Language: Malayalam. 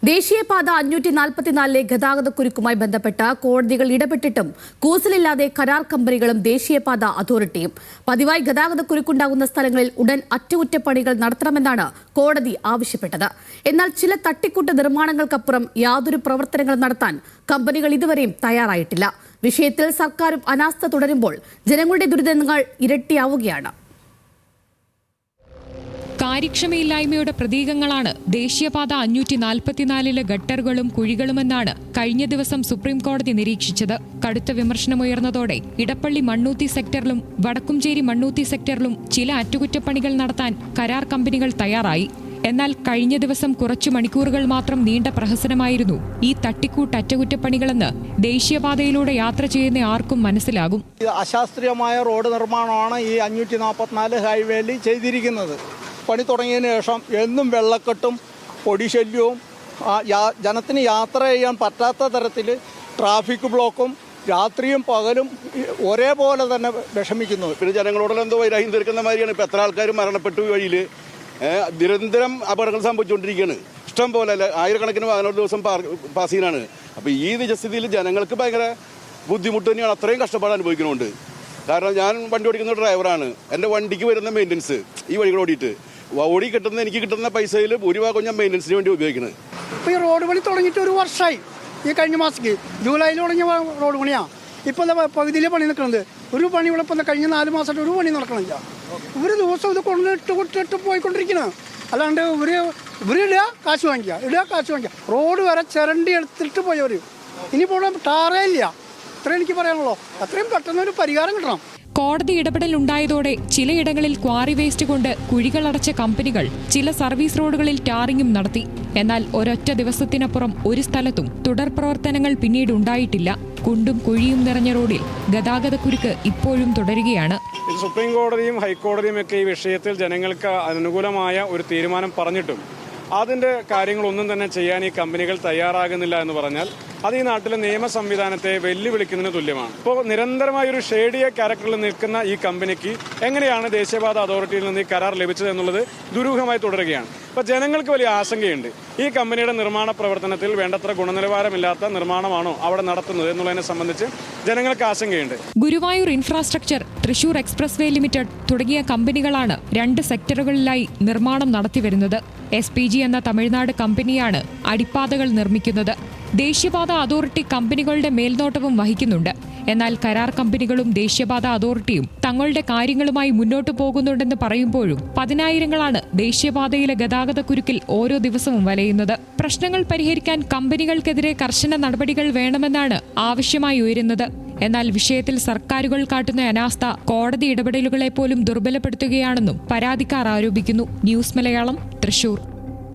ദേശീയപാത 544 ഗതാഗതക്കുരുക്കുമായി ബന്ധപ്പെട്ട് കോടതികൾ ഇടപെട്ടിട്ടും കൂസലില്ലാതെ കരാർ കമ്പനികളും ദേശീയപാത അതോറിറ്റിയും പതിവായി ഗതാഗതക്കുരുക്കുണ്ടാകുന്ന സ്ഥലങ്ങളിൽ ഉടൻ അറ്റകുറ്റപ്പണികൾ നടത്തണമെന്നാണ് കോടതി ആവശ്യപ്പെട്ടത്. എന്നാൽ ചില തട്ടിക്കൂട്ട് നിർമ്മാണങ്ങൾക്കപ്പുറം യാതൊരു പ്രവർത്തനങ്ങളും നടത്താൻ കമ്പനികൾ ഇതുവരെയും തയ്യാറായിട്ടില്ല. വിഷയത്തിൽ സർക്കാരും അനാസ്ഥ തുടരുമ്പോൾ ജനങ്ങളുടെ ദുരിതങ്ങൾ ഇരട്ടിയാവുകയാണ്. കാര്യക്ഷമയില്ലായ്മയുടെ പ്രതീകങ്ങളാണ് ദേശീയപാത 544 ഗട്ടറുകളും കുഴികളുമെന്നാണ് കഴിഞ്ഞ ദിവസം സുപ്രീം കോടതി നിരീക്ഷിച്ചത്. കടുത്ത വിമർശനമുയർന്നതോടെ ഇടപ്പള്ളി മണ്ണൂത്തി സെക്ടറിലും വടക്കുംചേരി മണ്ണൂത്തി സെക്ടറിലും ചില അറ്റകുറ്റപ്പണികൾ നടത്താൻ കരാർ കമ്പനികൾ തയ്യാറായി. എന്നാൽ കഴിഞ്ഞ ദിവസം കുറച്ചു മണിക്കൂറുകൾ മാത്രം നീണ്ട പ്രഹസനമായിരുന്നു ഈ തട്ടിക്കൂട്ട് അറ്റകുറ്റപ്പണികളെന്ന് ദേശീയപാതയിലൂടെ യാത്ര ചെയ്യുന്ന ആർക്കും മനസ്സിലാകും. അശാസ്ത്രീയമായ റോഡ് നിർമ്മാണമാണ് ഈ 544 ഹൈവേയിൽ ചെയ്തിരിക്കുന്നത്. പണി തുടങ്ങിയതിന് ശേഷം എന്നും വെള്ളക്കെട്ടും പൊടിശല്യവും ജനത്തിന് യാത്ര ചെയ്യാൻ പറ്റാത്ത തരത്തിൽ ട്രാഫിക് ബ്ലോക്കും രാത്രിയും പകലും ഒരേപോലെ തന്നെ വിഷമിക്കുന്നു. പിന്നെ ജനങ്ങളോടെല്ലാം എന്തോ വൈരാഗ്യം തീർക്കുന്ന മാതിരിയാണ്. ഇപ്പോൾ എത്ര ആൾക്കാർ മരണപ്പെട്ടു വഴിയിൽ നിരന്തരം അപകടങ്ങൾ സംഭവിച്ചുകൊണ്ടിരിക്കുകയാണ്. ഇഷ്ടം പോലെ ആയിരക്കണക്കിന് വാഹനം ഒരു ദിവസം പാസ് ചെയ്യാനാണ്. അപ്പോൾ ഈ നിജസ്ഥിതിയിൽ ജനങ്ങൾക്ക് ഭയങ്കര ബുദ്ധിമുട്ട് തന്നെയാണ്. അത്രയും കഷ്ടപ്പാട് അനുഭവിക്കുന്നുണ്ട്. കാരണം ഞാൻ വണ്ടി ഓടിക്കുന്ന ഡ്രൈവറാണ്. എൻ്റെ വണ്ടിക്ക് വരുന്ന മെയിൻ്റനൻസ് ഈ വഴികൾ ഓടിയിട്ട് ഓടി കിട്ടുന്ന എനിക്ക് കിട്ടുന്ന പൈസയിൽ ഭൂരിഭാഗം ഞാൻ മെയിൻ്റനൻസിന് വേണ്ടി ഉപയോഗിക്കുന്നത്. ഇപ്പോൾ ഈ റോഡ് പണി തുടങ്ങിയിട്ട് ഒരു വർഷമായി. ഈ കഴിഞ്ഞ മാസത്തേക്ക് ജൂലൈയിൽ തുടങ്ങിയ റോഡ് പണിയാണ്. ഇപ്പോൾ പകുതിയിലെ പണി നിൽക്കുന്നത്. ഒരു പണി ഇവിടെ ഇപ്പം കഴിഞ്ഞ 4 മാസമായിട്ട് ഒരു പണി നടക്കണില്ല. ഒരു ദിവസം ഇത് കൊണ്ടിട്ട് പോയിക്കൊണ്ടിരിക്കുന്നത്. അല്ലാണ്ട് ഇവരിടുക കാശ് വാങ്ങിക്കുക. റോഡ് വരെ ചിരണ്ടി എടുത്തിട്ട് പോയവർ ഇനി പോകണം ടാറേ ഇല്ല. ഇത്രയും എനിക്ക് പറയാനുള്ളൂ. അത്രയും പെട്ടെന്നൊരു പരിഹാരം കിട്ടണം. കോടതി ഇടപെടലുണ്ടായതോടെ ചിലയിടങ്ങളിൽ ക്വാറി വേസ്റ്റ് കൊണ്ട് കുഴികളടച്ച കമ്പനികൾ ചില സർവീസ് റോഡുകളിൽ ടാറിങ്ങും നടത്തി. എന്നാൽ ഒരൊറ്റ ദിവസത്തിനപ്പുറം ഒരു സ്ഥലത്തും തുടർ പ്രവർത്തനങ്ങൾ പിന്നീട് ഉണ്ടായിട്ടില്ല. കുണ്ടും കുഴിയും നിറഞ്ഞ റോഡിൽ ഗതാഗതക്കുരുക്ക് ഇപ്പോഴും തുടരുകയാണ്. സുപ്രീം കോടതിയും ഹൈക്കോടതിയും ഒക്കെ ഈ വിഷയത്തിൽ ജനങ്ങൾക്ക് അനുകൂലമായ ഒരു തീരുമാനം പറഞ്ഞിട്ടും അതിൻ്റെ കാര്യങ്ങളൊന്നും തന്നെ ചെയ്യാൻ ഈ കമ്പനികൾ തയ്യാറാകുന്നില്ല എന്ന് പറഞ്ഞാൽ അത് ഈ നാട്ടിലെ നിയമ സംവിധാനത്തെ വെല്ലുവിളിക്കുന്നതിന് തുല്യമാണ്. ഇപ്പോൾ നിരന്തരമായ ഒരു ഷേഡിയ ക്യാരക്ടറിൽ നിൽക്കുന്ന ഈ കമ്പനിക്ക് എങ്ങനെയാണ് ദേശീയപാത അതോറിറ്റിയിൽ നിന്ന് ഈ കരാർ ലഭിച്ചത് എന്നുള്ളത് ദുരൂഹമായി തുടരുകയാണ്. അപ്പോൾ ജനങ്ങൾക്ക് വലിയ ആശങ്കയുണ്ട്. ഈ കമ്പനിയുടെ നിർമ്മാണ പ്രവർത്തനത്തിൽ വേണ്ടത്ര ഗുണനിലവാരമില്ലാത്ത നിർമ്മാണമാണോ അവിടെ നടത്തുന്നത് എന്നുള്ളതിനെ സംബന്ധിച്ച് ജനങ്ങൾക്ക് ആശങ്കയുണ്ട്. ഗുരുവായൂർ ഇൻഫ്രാസ്ട്രക്ചർ, തൃശൂർ എക്സ്പ്രസ് വേ ലിമിറ്റഡ് തുടങ്ങിയ കമ്പനികളാണ് 2 സെക്ടറുകളിലായി നിർമ്മാണം നടത്തിവരുന്നത്. SPG എന്ന തമിഴ്നാട് കമ്പനിയാണ് അടിപ്പാതകൾ നിർമ്മിക്കുന്നത്. ദേശീയപാത അതോറിറ്റി കമ്പനികളുടെ മേൽനോട്ടവും വഹിക്കുന്നുണ്ട്. എന്നാൽ കരാർ കമ്പനികളും ദേശീയപാത അതോറിറ്റിയും തങ്ങളുടെ കാര്യങ്ങളുമായി മുന്നോട്ടു പോകുന്നുണ്ടെന്ന് പറയുമ്പോഴും പതിനായിരങ്ങളാണ് ദേശീയപാതയിലെ ഗതാഗതക്കുരുക്കിൽ ഓരോ ദിവസവും വലയുന്നത്. പ്രശ്നങ്ങൾ പരിഹരിക്കാൻ കമ്പനികൾക്കെതിരെ കർശന നടപടികൾ വേണമെന്നാണ് ആവശ്യമായി ഉയരുന്നത്. എന്നാൽ വിഷയത്തിൽ സർക്കാരുകൾ കാട്ടുന്ന അനാസ്ഥ കോടതി ഇടപെടലുകളെ പോലും ദുർബലപ്പെടുത്തുകയാണെന്നും പരാതിക്കാർ ആരോപിക്കുന്നു. ന്യൂസ് മലയാളം, തൃശൂർ.